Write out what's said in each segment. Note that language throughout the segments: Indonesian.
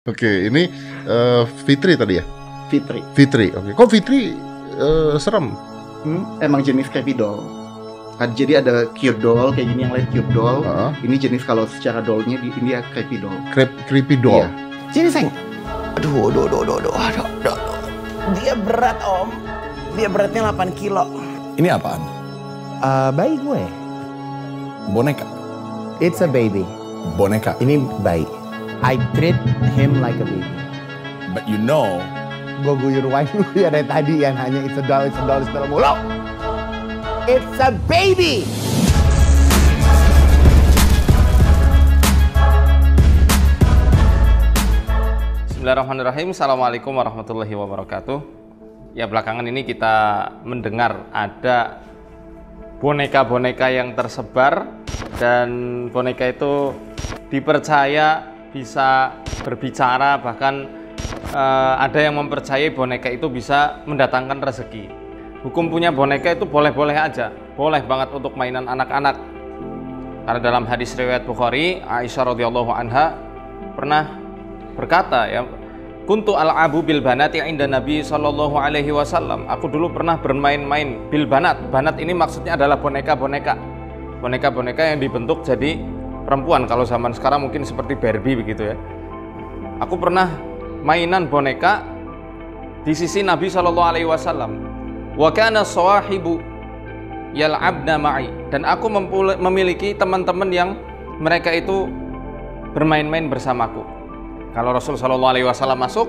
Oke, ini Fitri tadi ya? Fitri. Fitri, oke. Kok Fitri serem? Emang jenis creepy doll. Jadi ada cute doll kayak gini, yang lain cute doll. Ini jenis kalau secara dollnya ini ya creepy doll. Creepy doll. Iya. Sini sayang. Aduh. Dia berat om. Dia beratnya 8 kilo. Ini apaan? Bayi gue. Boneka. It's a baby. Boneka. Ini bayi. I treat him like a baby. But you know, Gue guyur wine ya dari tadi yang hanya it's a doll mulu. It's a baby. Bismillahirrahmanirrahim. Assalamualaikum warahmatullahi wabarakatuh. Ya, belakangan ini kita mendengar ada boneka-boneka yang tersebar, dan boneka itu dipercaya bisa berbicara, bahkan ada yang mempercayai boneka itu bisa mendatangkan rezeki. Hukum punya boneka itu boleh-boleh aja, boleh banget untuk mainan anak-anak. Karena dalam hadis riwayat Bukhari, Aisyah radhiyallahu anha pernah berkata, ya, kuntu al-abu bil banati inda Nabi sallallahu alaihi wasallam. Aku dulu pernah bermain-main bil banat. Banat ini maksudnya adalah boneka-boneka. Boneka-boneka yang dibentuk jadi perempuan. Kalau zaman sekarang mungkin seperti Barbie begitu ya. Aku pernah mainan boneka di sisi Nabi sallallahu alaihi wasallam. Wa kana sawahibu yal'abna ma'i, dan aku memiliki teman-teman yang mereka itu bermain-main bersamaku. Kalau Rasul sallallahu alaihi wasallam masuk,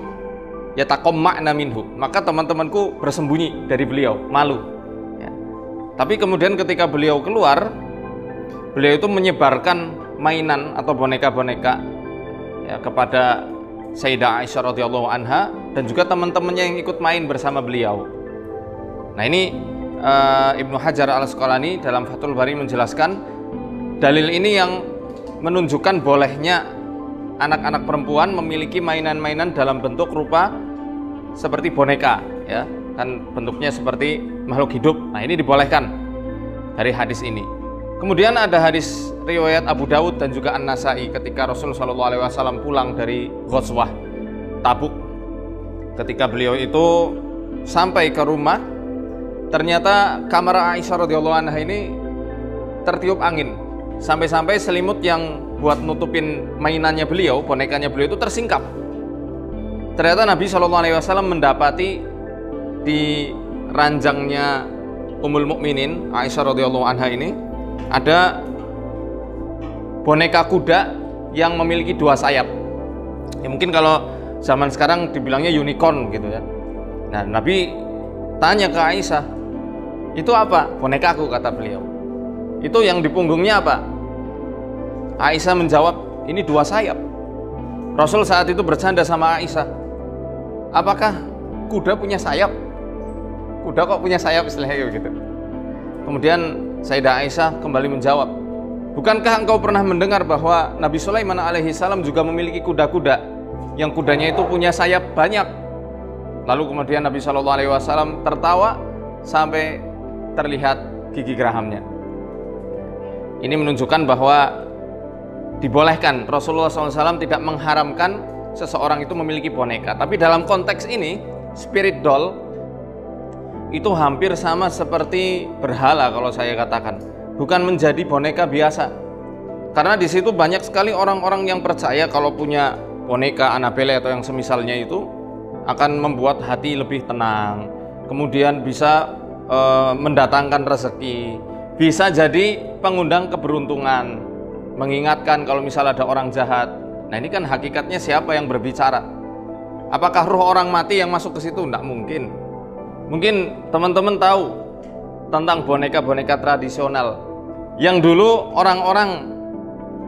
ya taqamma'na minhu, maka teman-temanku bersembunyi dari beliau, malu. Ya. Tapi kemudian ketika beliau keluar, beliau itu menyebarkan mainan atau boneka-boneka ya kepada Sayyidah Aisyah radhiyallahu anha dan juga teman-temannya yang ikut main bersama beliau. Nah, ini Ibnu Hajar al-Asqalani dalam Fathul Bari menjelaskan dalil ini yang menunjukkan bolehnya anak-anak perempuan memiliki mainan-mainan dalam bentuk rupa seperti boneka, ya, kan bentuknya seperti makhluk hidup. Nah, ini dibolehkan dari hadis ini. Kemudian ada hadis riwayat Abu Dawud dan juga An-Nasai ketika Rasulullah SAW pulang dari Ghazwah Tabuk. Ketika beliau itu sampai ke rumah, ternyata kamar Aisyah radhiyallahu anha ini tertiup angin. Sampai-sampai selimut yang buat nutupin mainannya beliau, bonekanya beliau itu tersingkap. Ternyata Nabi SAW mendapati di ranjangnya Ummul Mukminin Aisyah radhiyallahu anha ini ada boneka kuda yang memiliki 2 sayap. Ya, mungkin kalau zaman sekarang dibilangnya unicorn gitu ya. Nah, Nabi tanya ke Aisyah, itu apa? Bonekaku, kata beliau. Itu yang di punggungnya apa? Aisyah menjawab, ini 2 sayap. Rasul saat itu bercanda sama Aisyah, apakah kuda punya sayap? Kuda kok punya sayap, istilahnya gitu. Kemudian Sayyidah Aisyah kembali menjawab, bukankah engkau pernah mendengar bahwa Nabi Sulaiman alaihi salam juga memiliki kuda-kuda yang kudanya itu punya sayap banyak? Lalu kemudian Nabi SAW tertawa sampai terlihat gigi gerahamnya. Ini menunjukkan bahwa dibolehkan. Rasulullah SAW tidak mengharamkan seseorang itu memiliki boneka. Tapi dalam konteks ini, spirit doll itu hampir sama seperti berhala kalau saya katakan, bukan menjadi boneka biasa. Karena di situ banyak sekali orang-orang yang percaya kalau punya boneka Annabelle atau yang semisalnya itu akan membuat hati lebih tenang, kemudian bisa mendatangkan rezeki, bisa jadi pengundang keberuntungan, mengingatkan kalau misal ada orang jahat. Nah, ini kan hakikatnya siapa yang berbicara? Apakah roh orang mati yang masuk ke situ? Tidak mungkin. Mungkin teman-teman tahu tentang boneka-boneka tradisional yang dulu orang-orang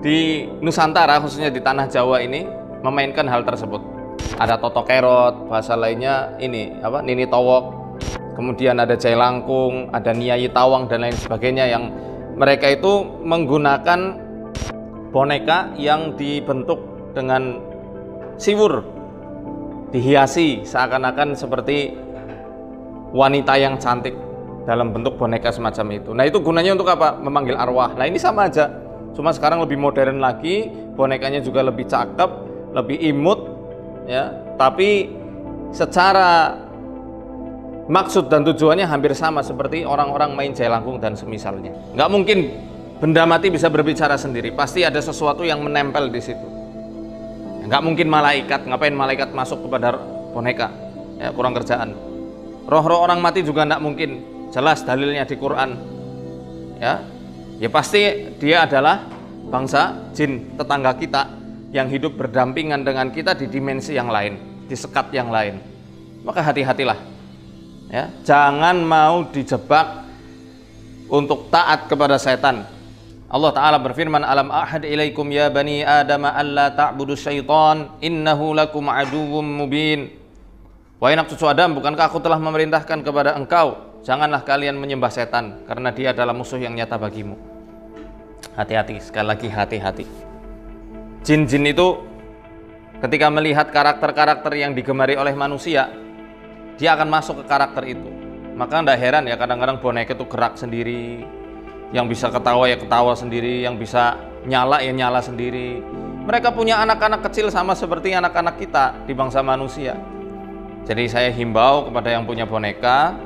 di Nusantara, khususnya di tanah Jawa ini, memainkan hal tersebut. Ada Toto Kerot, bahasa lainnya ini apa? Nini Towok. Kemudian ada Jai Langkung, ada Nyai Tawang dan lain sebagainya, yang mereka itu menggunakan boneka yang dibentuk dengan siwur, dihiasi seakan-akan seperti wanita yang cantik dalam bentuk boneka semacam itu. Nah, itu gunanya untuk apa? Memanggil arwah. Nah, ini sama aja, cuma sekarang lebih modern lagi, bonekanya juga lebih cakep, lebih imut, ya, tapi secara maksud dan tujuannya hampir sama seperti orang-orang main jelangkung dan semisalnya. Nggak mungkin benda mati bisa berbicara sendiri, pasti ada sesuatu yang menempel di situ. Nggak mungkin malaikat, ngapain malaikat masuk kepada boneka? Ya, kurang kerjaan. Roh-roh orang mati juga nggak mungkin, jelas dalilnya di Quran. Ya, ya pasti dia adalah bangsa jin tetangga kita yang hidup berdampingan dengan kita di dimensi yang lain, di sekat yang lain. Maka hati-hatilah. Ya, jangan mau dijebak untuk taat kepada setan. Allah Ta'ala berfirman, alam ahad ilaikum ya bani adama alla ta'budu syaitan innahu lakum aduwwum mubin. Wahai anak cucu Adam, bukankah aku telah memerintahkan kepada engkau, janganlah kalian menyembah setan, karena dia adalah musuh yang nyata bagimu. Hati-hati, sekali lagi hati-hati. Jin-jin itu ketika melihat karakter-karakter yang digemari oleh manusia, dia akan masuk ke karakter itu. Maka tidak heran ya kadang-kadang boneka itu gerak sendiri, yang bisa ketawa ya ketawa sendiri, yang bisa nyala ya nyala sendiri. Mereka punya anak-anak kecil sama seperti anak-anak kita di bangsa manusia. Jadi saya himbau kepada yang punya boneka,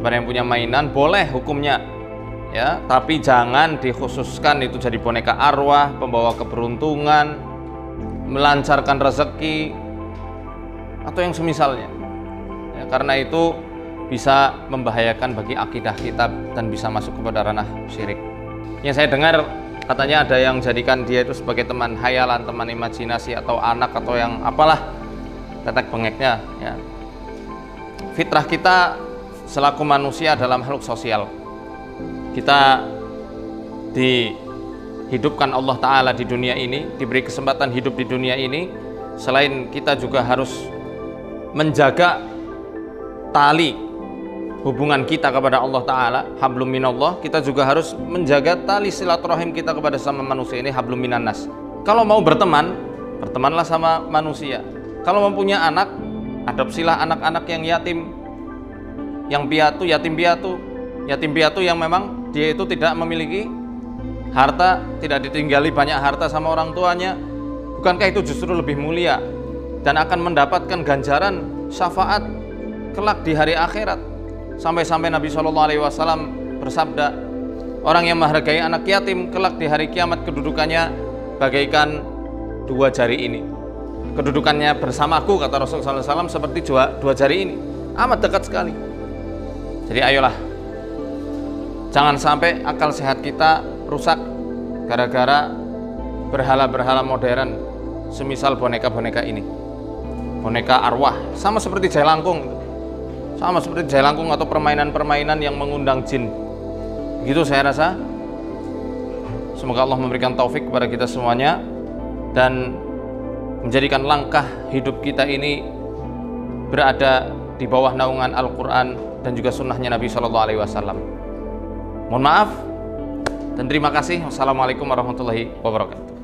kepada yang punya mainan, boleh hukumnya ya, tapi jangan dikhususkan itu jadi boneka arwah, pembawa keberuntungan, melancarkan rezeki, atau yang semisalnya. Karena itu bisa membahayakan bagi akidah kita dan bisa masuk kepada ranah syirik. Yang saya dengar katanya ada yang jadikan dia itu sebagai teman hayalan, teman imajinasi, atau anak, atau yang apalah tetek bengeknya ya. Fitrah kita selaku manusia adalah makhluk sosial. Kita dihidupkan Allah Ta'ala di dunia ini, diberi kesempatan hidup di dunia ini. Selain kita juga harus menjaga tali hubungan kita kepada Allah Ta'ala, hablum minallah, kita juga harus menjaga tali silaturahim kita kepada sama manusia ini, hablum minannas. Kalau mau berteman, bertemanlah sama manusia. Kalau mempunyai anak, adopsilah anak-anak yang yatim, yang piatu, yatim piatu yang memang dia itu tidak memiliki harta, tidak ditinggali banyak harta sama orang tuanya. Bukankah itu justru lebih mulia dan akan mendapatkan ganjaran syafaat kelak di hari akhirat? Sampai-sampai Nabi SAW bersabda, orang yang menghargai anak yatim kelak di hari kiamat kedudukannya bagaikan dua jari ini. Kedudukannya bersamaku, kata Rasulullah SAW, seperti dua jari ini. Amat dekat sekali. Jadi ayolah, jangan sampai akal sehat kita rusak gara-gara berhala-berhala modern semisal boneka-boneka ini. Boneka arwah, sama seperti jelangkung, atau permainan-permainan yang mengundang jin. Begitu saya rasa. Semoga Allah memberikan taufik kepada kita semuanya dan menjadikan langkah hidup kita ini berada di bawah naungan Al-Quran dan juga sunnahnya Nabi SAW. Mohon maaf dan terima kasih. Wassalamualaikum warahmatullahi wabarakatuh.